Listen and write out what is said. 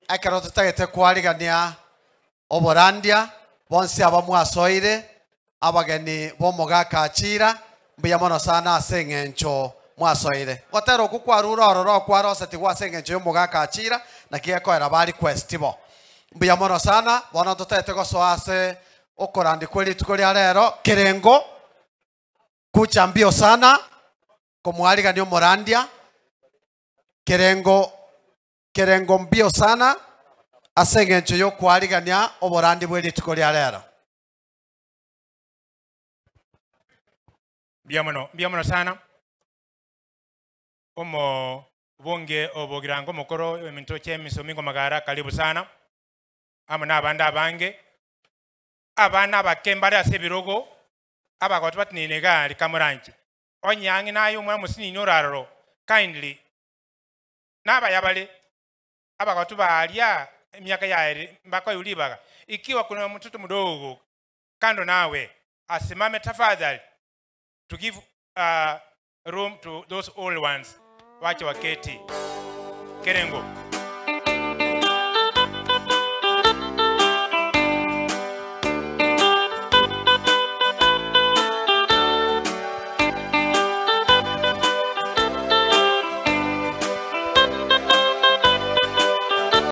ekero tutagete kwarigania oborandia bonse abamwasoire abageni bomogaka achira mbuya mono sana ase eng'encho mwasoire gotera oku kwarura ororo kwaroseti gwase eng'encho yomogaka achira naki ekoera ba request bo mbuya mono sana bono totete gosoa ase okorandikwa erituko ria rero Kerengo kucha mbio sana komwarigania omorandia Kerengo mbio sana ase eng'encho yokwarigania oborandi bwa erituko ria rero. Mbia mono sana omo bonge obogirango mokoro eminto chemisomingo magara karibu sana amo nabanda abange abana bakembare ase birogo abagoto batinine gari kamurangi onyangi nayo mwa musini nyoraro kindly naba yabale abagoto balia miaka yaeri mbako yulibaga ikiwa kuna mtoto mdogo kando nawe asimame tafadhali to give room to those old ones wache waketi. Kerengo.